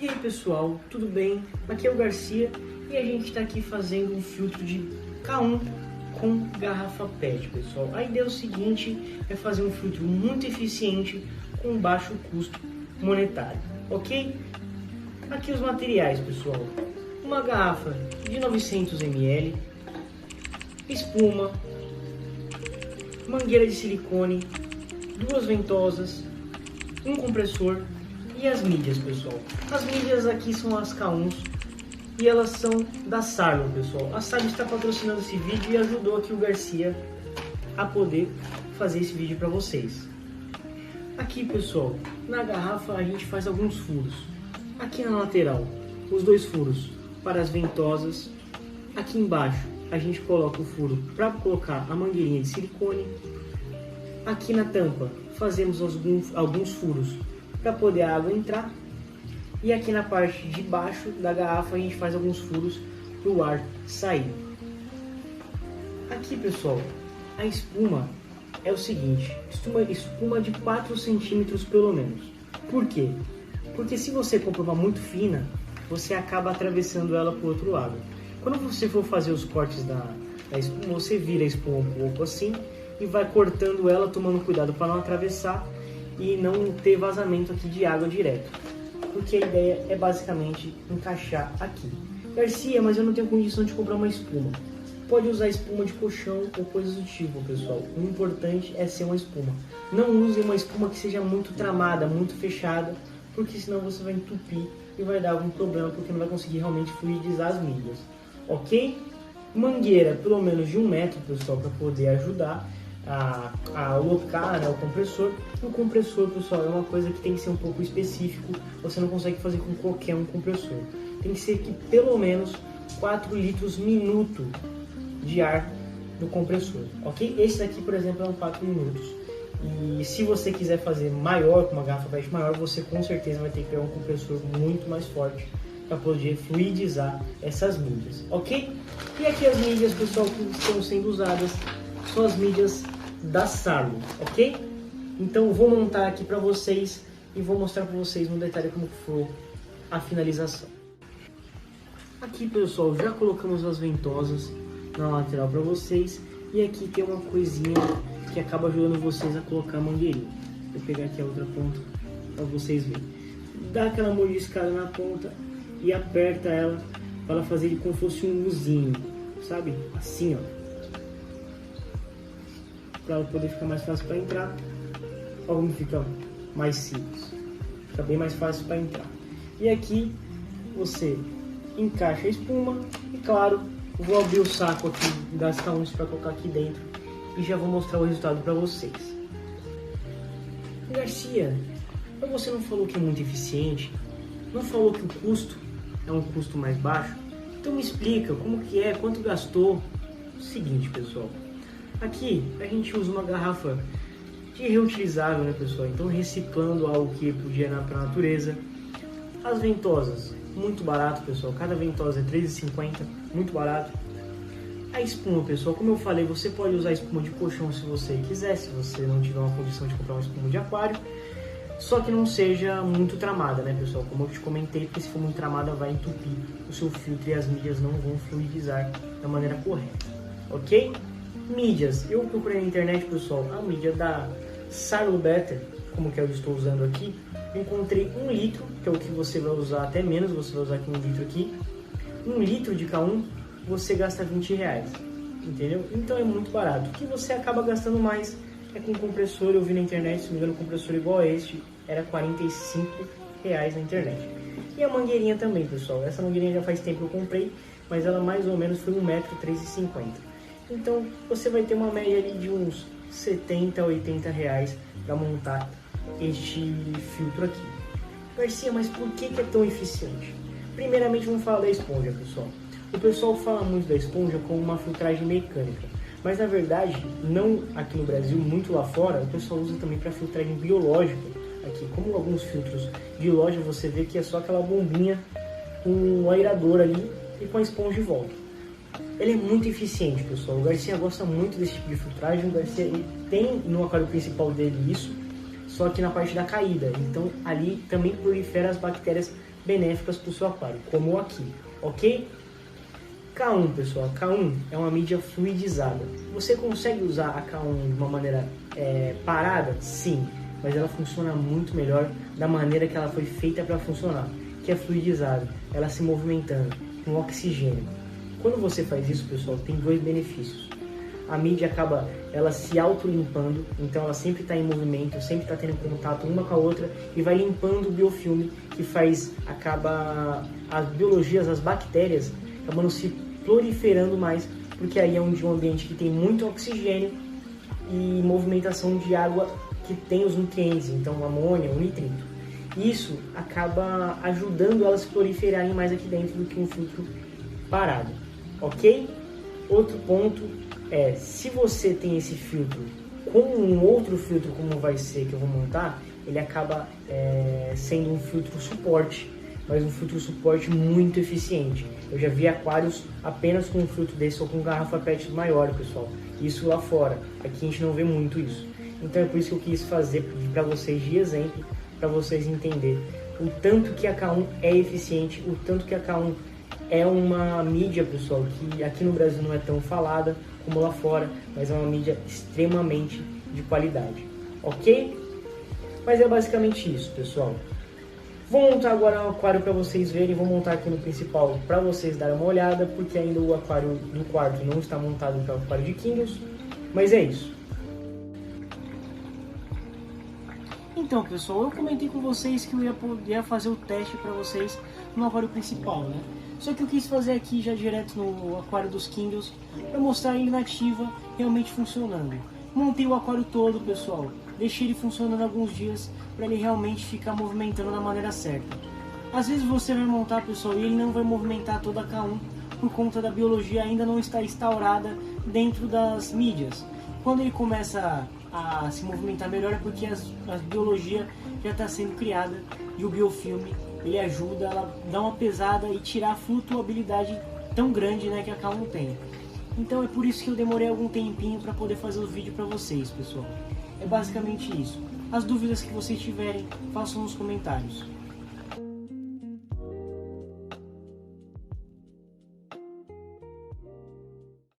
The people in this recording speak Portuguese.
E aí pessoal, tudo bem? Aqui é o Garcia e a gente está aqui fazendo um filtro de K1 com garrafa PET, pessoal. A ideia é o seguinte, é fazer um filtro muito eficiente com baixo custo monetário, ok? Aqui os materiais, pessoal. Uma garrafa de 900 ml, espuma, mangueira de silicone, duas ventosas, um compressor e as mídias, pessoal. As mídias aqui são as K1s e elas são da Sarlo, pessoal. A Sarlo está patrocinando esse vídeo e ajudou aqui o Garcia a poder fazer esse vídeo para vocês. Aqui, pessoal, na garrafa a gente faz alguns furos. Aqui na lateral, os dois furos para as ventosas. Aqui embaixo a gente coloca o furo para colocar a mangueirinha de silicone. Aqui na tampa fazemos alguns furos para poder a água entrar. E aqui na parte de baixo da garrafa a gente faz alguns furos para o ar sair. Aqui, pessoal, a espuma é o seguinte, espuma de 4 centímetros pelo menos. Por quê? Porque se você comprar uma muito fina, você acaba atravessando ela para o outro lado. Quando você for fazer os cortes da espuma, você vira a espuma um pouco assim e vai cortando ela, tomando cuidado para não atravessar e não ter vazamento aqui de água direto. Porque a ideia é basicamente encaixar aqui. Garcia, mas eu não tenho condição de comprar uma espuma. Pode usar espuma de colchão ou coisas do tipo, pessoal. O importante é ser uma espuma. Não use uma espuma que seja muito tramada, muito fechada, porque senão você vai entupir e vai dar algum problema, porque não vai conseguir realmente fluidizar as mídias. Ok? Mangueira pelo menos de 1 metro, pessoal, para poder ajudar a alocar, né, o compressor. O compressor, pessoal, é uma coisa que tem que ser um pouco específico. Você não consegue fazer com qualquer um compressor. Tem que ser que pelo menos 4 litros minuto de ar no compressor, ok? Esse daqui, por exemplo, é um 4 minutos. E se você quiser fazer maior, com uma garrafa PET maior, você com certeza vai ter que pegar um compressor muito mais forte para poder fluidizar essas mídias, ok? E aqui as mídias, pessoal, que estão sendo usadas são as mídias da Sarlo, ok? Então vou montar aqui para vocês e vou mostrar para vocês no detalhe como for a finalização. Aqui, pessoal, já colocamos as ventosas na lateral para vocês e aqui tem uma coisinha que acaba ajudando vocês a colocar a mangueirinha. Vou pegar aqui a outra ponta para vocês verem. Dá aquela mordiscada na ponta e aperta ela para ela fazer como se fosse um uzinho, sabe? Assim, ó. Para ela poder ficar mais fácil para entrar. Olha como fica mais simples. Fica bem mais fácil para entrar. E aqui você encaixa a espuma e, claro, vou abrir o saco aqui das K1s para colocar aqui dentro e já vou mostrar o resultado para vocês. Garcia, você não falou que é muito eficiente? Não falou que o custo é um custo mais baixo? Então me explica como que é, quanto gastou. Seguinte, pessoal, aqui a gente usa uma garrafa de reutilizável, né, pessoal? Então reciclando algo que podia ir para a natureza. As ventosas, muito barato, pessoal. Cada ventosa é R$3,50, muito barato. A espuma, pessoal, como eu falei, você pode usar espuma de colchão se você quiser, se você não tiver uma condição de comprar uma espuma de aquário. Só que não seja muito tramada, né, pessoal? Como eu te comentei, porque se for muito tramada vai entupir o seu filtro e as mídias não vão fluidizar da maneira correta, ok? Mídias, eu procurei na internet, pessoal, a mídia da Sarlo Better, como que eu estou usando aqui. Encontrei 1 litro, que é o que você vai usar, até menos, você vai usar aqui 1 litro aqui. 1 litro de K1, você gasta R$20, entendeu? Então é muito barato. O que você acaba gastando mais é com compressor. Eu vi na internet, se não me engano, um compressor igual a este era R$45 na internet. E a mangueirinha também, pessoal. Essa mangueirinha já faz tempo que eu comprei, mas ela mais ou menos foi 1 metro, R$3,50. Então você vai ter uma média ali de uns R$70 a R$80 para montar este filtro aqui. Garcia, mas por que é tão eficiente? Primeiramente vamos falar da esponja, pessoal. O pessoal fala muito da esponja como uma filtragem mecânica, mas na verdade, não aqui no Brasil, muito lá fora, o pessoal usa também para filtragem biológica. Aqui, como alguns filtros de loja, você vê que é só aquela bombinha com um aerador ali e com a esponja de volta. Ele é muito eficiente, pessoal. O Garcia gosta muito desse tipo de filtragem. O Garcia ele tem no aquário principal dele isso, só que na parte da caída. Então ali também prolifera as bactérias benéficas para o seu aquário, como aqui, ok? K1, pessoal, K1 é uma mídia fluidizada. Você consegue usar a K1 de uma maneira parada? Sim, mas ela funciona muito melhor da maneira que ela foi feita para funcionar, que é fluidizada, ela se movimentando com oxigênio. Quando você faz isso, pessoal, tem dois benefícios. A mídia acaba ela se auto-limpando, então ela sempre está em movimento, sempre está tendo contato uma com a outra e vai limpando o biofilme, que acaba as biologias, as bactérias, acabando se proliferando mais, porque aí é um ambiente que tem muito oxigênio e movimentação de água que tem os nutrientes, então o amônia, o nitrito. Isso acaba ajudando elas a se proliferarem mais aqui dentro do que um filtro parado, ok? Outro ponto é, se você tem esse filtro com um outro filtro como vai ser que eu vou montar, ele acaba sendo um filtro suporte, mas um filtro suporte muito eficiente. Eu já vi aquários apenas com um filtro desse ou com garrafa PET maior, pessoal. Isso lá fora, aqui a gente não vê muito isso. Então é por isso que eu quis fazer para vocês de exemplo, para vocês entenderem o tanto que a K1 é eficiente, o tanto que a K1 é uma mídia, pessoal, que aqui no Brasil não é tão falada como lá fora, mas é uma mídia extremamente de qualidade, ok? Mas é basicamente isso, pessoal. Vou montar agora um aquário para vocês verem, vou montar aqui no principal para vocês darem uma olhada, porque ainda o aquário do quarto não está montado para o aquário de Kindles, mas é isso. Então, pessoal, eu comentei com vocês que eu ia fazer o teste para vocês no aquário principal, né? Só que eu quis fazer aqui já direto no aquário dos Kindles para mostrar ele nativa, realmente funcionando. Montei o aquário todo, pessoal, deixei ele funcionando alguns dias para ele realmente ficar movimentando da maneira certa. Às vezes você vai montar, pessoal, e ele não vai movimentar toda a K1 por conta da biologia ainda não estar instaurada dentro das mídias. Quando ele começa a se movimentar melhor é porque a biologia já está sendo criada e o biofilme ele ajuda ela a dar uma pesada e tirar a flutuabilidade tão grande, né, que a K1 tem. Então é por isso que eu demorei algum tempinho para poder fazer o vídeo para vocês, pessoal. É basicamente isso. As dúvidas que vocês tiverem, façam nos comentários.